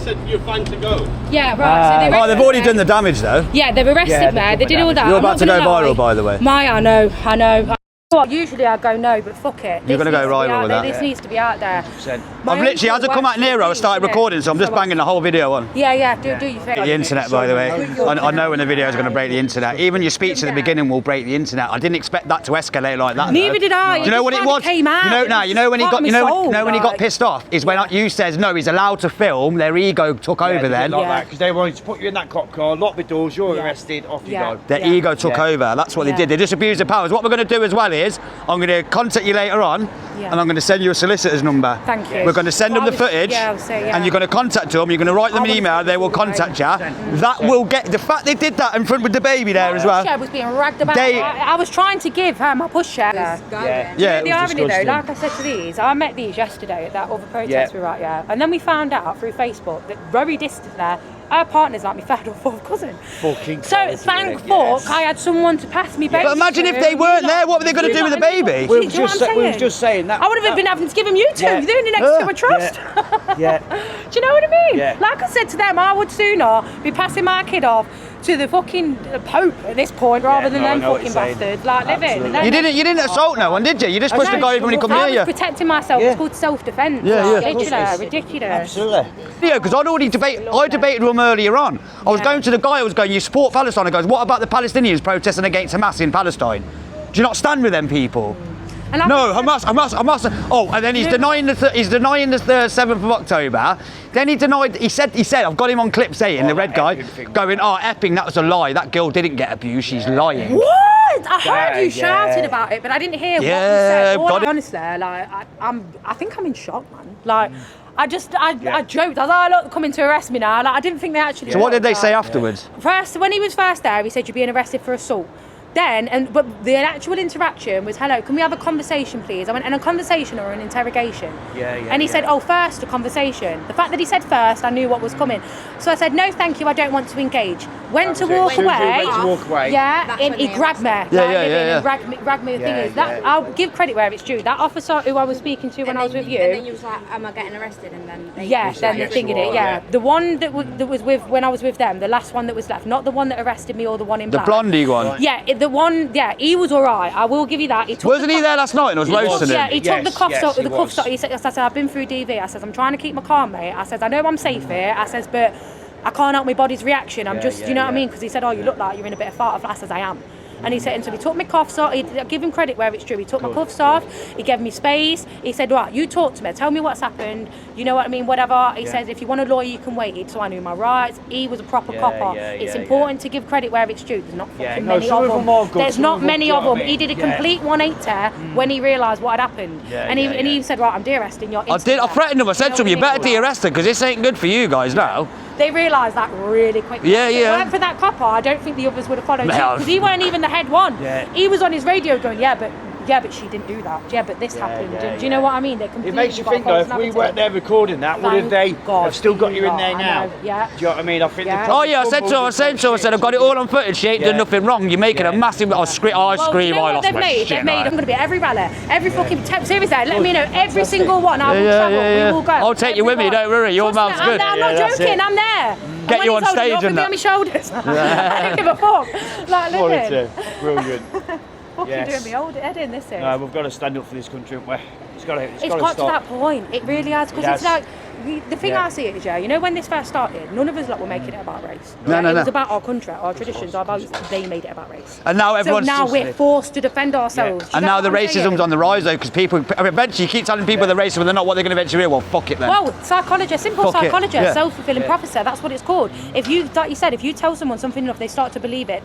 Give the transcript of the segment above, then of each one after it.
said you're fine to go. Yeah, right. So they've already done the damage though. Yeah, they've arrested me. They did all that. You're about to go viral, by the way. I know. Usually I go no, but fuck it. You're going to go viral with that. This needs to be out there. I've literally, as I come out Nero, I started recording, so I'm just banging the whole video on. Yeah, do your thing. The internet, by the way. I know when the video is going to break the internet. Even your speech at the beginning will break the internet. I didn't expect that to escalate like that. Neither did I. Do you know what it was? You know when he got pissed off is when you says no, he's allowed to film. Their ego took over then. Because they wanted to put you in that cop car, lock the doors, you're arrested, off you go. Their ego took over. That's what they did. They just abused their powers. What we're going to do as well is I'm going to contact you later on, and I'm going to send you a solicitor's number. Thank you. We're going to send them the footage, and you're going to contact them. You're going to write them an email. They will contact you. That will get the fact they did that in front with the baby there as well. My pushchair was being ragged about. I was trying to give her my pushchair. Yeah. The irony though, like I said to these, I met these yesterday at that other protest we were at, and then we found out through Facebook that very distant there, her partner's like my third or fourth cousin. Fucking so thank fuck I had someone to pass me baby. But imagine if they weren't there, what were they going to do with the baby? We were just saying that. I would have been having to give them you two. You're the only next to my trust. Do you know what I mean? Like I said to them, I would sooner be passing my kid off to the fucking Pope at this point rather than them fucking bastards. Like living. You didn't assault no one, did you? You just pushed the guy when he come near you. I was protecting myself. It's called self-defence. Ridiculous. Absolutely. Yeah, because I debated with him earlier on. I was going to the guy who was going, you support Palestine. I goes, what about the Palestinians protesting against Hamas in Palestine? Do you not stand with them people? No, Hamas. Oh, and then he's denying the 7th of October. Then he said, I've got him on clip saying, the red guy, going, Epping, that was a lie. That girl didn't get abused, she's lying. What? I heard you shouted about it, but I didn't hear what you said. Honestly, like, I think I'm in shock, man. Like, I joked. I was like, look, they're coming to arrest me now. Like, I didn't think they actually. So what did they say afterwards? First, when he was first there, he said you're being arrested for assault. But the actual interaction was, hello, can we have a conversation, please? I went, and a conversation or an interrogation? And he said, first, a conversation. The fact that he said first, I knew what was coming. So I said, no, thank you, I don't want to engage. Went to walk away. He grabbed me. Grabbed me. The thing is, I'll give credit where it's due. That officer who I was speaking to when I was with you. And then you was like, am I getting arrested? And then they're thinking it, The one that was with, when I was with them, the last one that was left, not the one that arrested me or the one in black. The blondie one? Yeah, the one, he was all right. I will give you that. Wasn't he there last night and was roasting him? Yeah, he took the cuffs off. He said, I said, I've been through DV. I said, I'm trying to keep my calm, mate. I said, I know I'm safe here. I says, but I can't help my body's reaction. I'm just, you know what I mean? Because he said, you look like you're in a bit of fart. I says, I am. And he said, and so he took my cuffs off. I give him credit where it's true. He took my cuffs off. He gave me space. He said, right, you talk to me. Tell me what's happened. You know what I mean? Whatever. He says, if you want a lawyer, you can wait. So I knew my rights. He was a proper copper. It's important to give credit where it's due. There's not fucking many of them. There's not many of them. He did a complete 180 when he realised what had happened. And he said, right, I'm de-arresting you. I threatened him. I said to him, you better de-arrest her because this ain't good for you guys now. They realised that really quickly. If it weren't for that copper, I don't think the others would have followed because he weren't even the head one. He was on his radio going, but she didn't do that. Yeah, but this happened. Do you know what I mean? It makes you think though, if we weren't there recording that, would have they have still got you in there now? Yeah. Do you know what I mean? I think. I said to her, I've got it all on footage. She ain't done nothing wrong. You're making a massive. I scream. I lost my shit. I'm going to be at every rally, every fucking seriously. Let me know every single one. I will travel. We will go. I'll take you with me. Don't worry. Your mouth's good. I'm not joking. I'm there. Get you on stage and that. On my shoulders. I don't give a fuck. Like living. Brilliant. Fucking doing me old head in this is. No, we've got to stand up for this country, haven't we? It's got to that point. It really has, because it's like the thing I see it is, you know, when this first started, none of us were making it about race. No. It was about our country, our traditions, our values. They made it about race. And now we're forced to defend ourselves. And now the racism's on the rise though, because people eventually you keep telling people they're racist when they're not. What they're going to eventually do? Well, fuck it then. Well, simple psychology, self-fulfilling prophecy. That's what it's called. If you, like you said, if you tell someone something enough, they start to believe it.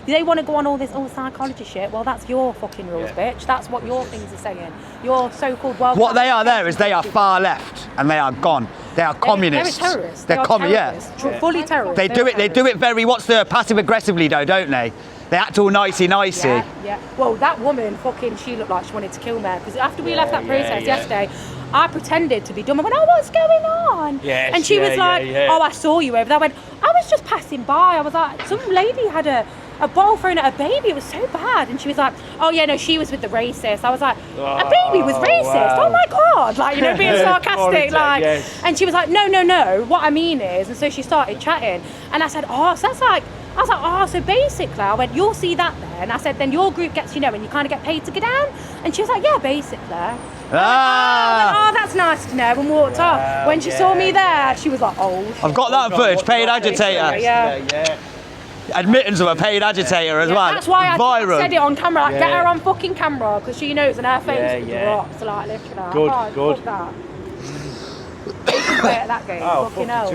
They want to go on all this psychology shit. Well, that's your fucking rules, bitch. That's what your things are saying. Your so-called world. What they are there is they are far left and they are gone. They are communists. They're terrorists. They're terrorists. Fully terrorists. They do it very. What's the passive aggressively though, don't they? They act all nicey. Yeah. Well, that woman, she looked like she wanted to kill me because after we left that protest yesterday, I pretended to be dumb. I went, what's going on? And she was like, I saw you over there. I went, I was just passing by. I was like, some lady had a a bottle thrown at a baby. It was so bad. And she was like, oh yeah, no, she was with the racist. I was like, a baby was racist? Wow. Oh my God. Like, you know, being sarcastic. Like, yes. And she was like, no, what I mean is, and so she started chatting. And I said, oh, so that's like, I was like, oh, so basically, I went, you'll see that then. I said, then your group gets, you know, and you kind of get paid to go down. And she was like, yeah, basically. Oh, that's nice to know, and walked off. When she saw me there, she was like, oh. I've got that footage, paid agitator. Yeah. Admittance of a paid agitator as well. That's why I said it on camera, like, get her on fucking camera, because she knows, and her face drops, like, literally. Good. That. That game, oh, fucking hell.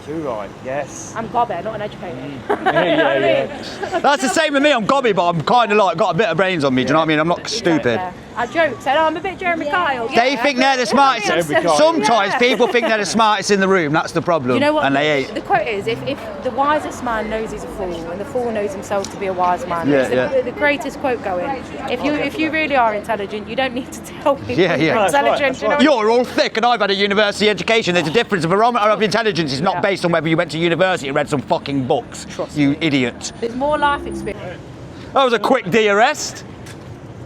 Too right, yes. I'm gobby, not an educator. Yeah. That's the same with me, I'm gobby, but I'm kind of like, got a bit of brains on me, do you know what I mean? I'm not stupid. I joked, said, oh, I'm a bit Jeremy Kyle. They think they're the smartest. Sometimes people think they're the smartest in the room, that's the problem. You know what, and they ain't. The quote is, if the wisest man knows he's a fool, and the fool knows himself to be a wise man, it's the greatest quote going. If you really are intelligent, you don't need to tell people you're intelligent. Right. You're all thick, and I've had a university education. There's a difference. The barometer of intelligence is not based on whether you went to university and read some fucking books. Trust you idiot. There's more life experience. That was a quick de-arrest.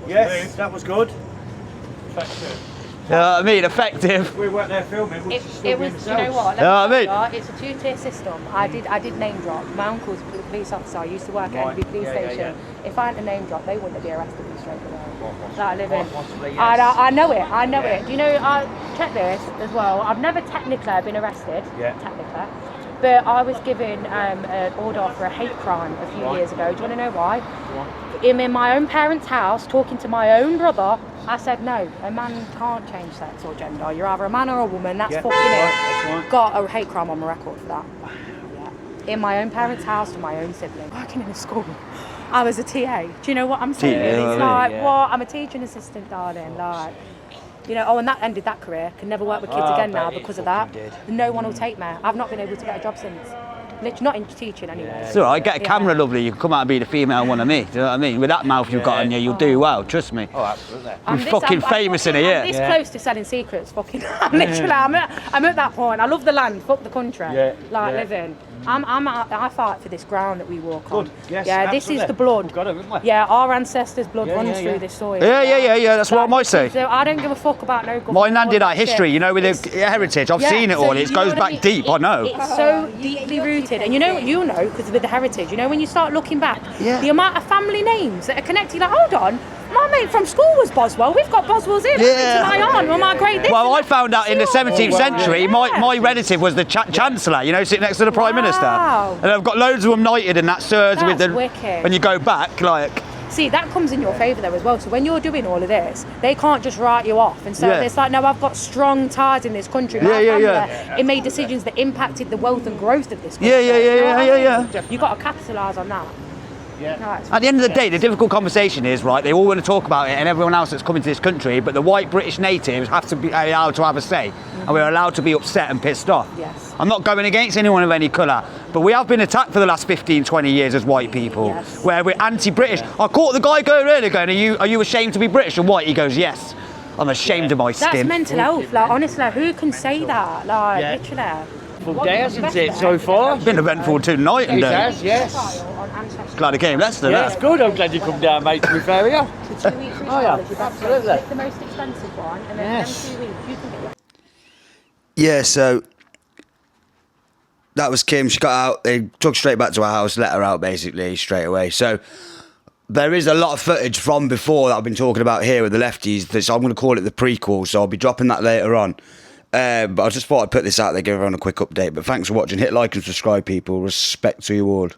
Yes, that was good. You know what I mean? Effective. We weren't there filming. It was, you know what? It's a two-tier system. I did name drop. My uncle's a police officer. I used to work at NB police station. If I hadn't a name drop, they wouldn't have arrested me straight away. Like living. I know it. Do you know? I check this as well. I've never technically been arrested. Technically. But I was given an order for a hate crime a few years ago. Do you want to know why? I'm in my own parents' house talking to my own brother. I said, no, a man can't change sex or gender. You're either a man or a woman. That's fucking it. Got a hate crime on my record for that. In my own parents' house to my own sibling. Working in a school. I was a TA. Do you know what I'm saying? It's like, what? I'm a teaching assistant, darling. Like, you know, and that ended that career. Can never work with kids again now because of that. No one will take me. I've not been able to get a job since. Literally, not in teaching anyway. It's alright, get a camera, lovely. You can come out and be the female one of me. Do you know what I mean? With that mouth you've got on you, you'll do well, trust me. Oh, absolutely. I'm fucking famous in a year. I'm this close to selling secrets, fucking. Literally, I'm at that point. I love the land, fuck the country. Living. I fight for this ground that we walk on. Yes, this is the blood. Our ancestors' blood runs through this soil. Yeah, that's what I might say. So I don't give a fuck about no government. My nan did that history, you know, with the heritage. I've seen it all. It goes back deep, I know. It's so deeply rooted. And you know, because with the heritage, you know, when you start looking back, the amount of family names that are connected, like, hold on, my mate from school was Boswell. We've got Boswells here. My aunt, well, my great. Well, I found out in the 17th century, my relative was the Chancellor, you know, sitting next to the Prime Minister. And I've got loads of them knighted and that sirs with the. Wicked. When you go back, like. See, that comes in your favour though as well. So when you're doing all of this, they can't just write you off. And so it's like, no, I've got strong ties in this country. My family, it made decisions that impacted the wealth and growth of this country. You've got to capitalise on that. At the end of the day, the difficult conversation is, right, they all want to talk about it and everyone else that's coming to this country, but the white British natives have to be allowed to have a say. And we're allowed to be upset and pissed off. Yes. I'm not going against anyone of any colour, but we have been attacked for the last 15, 20 years as white people, where we're anti-British. I caught the guy going earlier going, are you ashamed to be British and white? He goes, yes. I'm ashamed of my skin. That's mental health. Like, honestly, who can say that? Like, literally. Day, hasn't it, so far? It's been eventful tonight. It has, yes. Glad I came, Leicester. Yeah, it's good. I'm glad you come down, mate, to be fair, yeah. The 2 week free trial is absolutely. The most expensive one, and then 2 weeks you can get. Yeah, so that was Kim. She got out. They took straight back to her house, let her out basically straight away. So there is a lot of footage from before that I've been talking about here with the lefties. So I'm going to call it the prequel. So I'll be dropping that later on. But I just thought I'd put this out there, give everyone a quick update. But thanks for watching. Hit like and subscribe, people. Respect to you all.